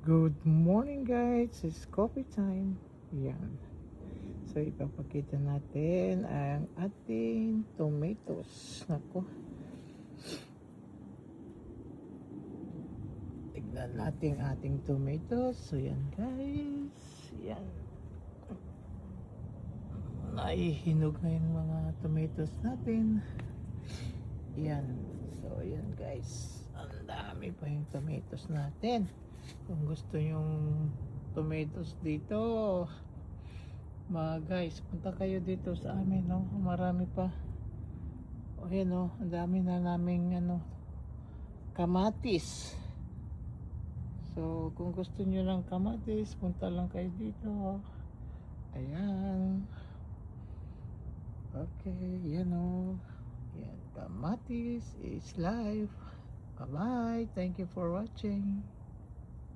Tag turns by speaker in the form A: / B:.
A: Good morning guys, it's coffee time. Yan. So ipapakita natin ang ating tomatoes. Nako. Tignan natin ating tomatoes. So yan guys. Yan. Naihinog na yung mga tomatoes natin. Yan. So yan guys. Ang dami pa yung tomatoes natin. Kung gusto yung tomatoes dito, mga guys, punta kayo dito sa amin, no? Marami pa. O yan, no? Ang dami na naming kamatis. So kung gusto nyo ng kamatis, punta lang kayo dito. Ayan. Okay, yan, no? Yan, kamatis is life. Bye bye, thank you for watching.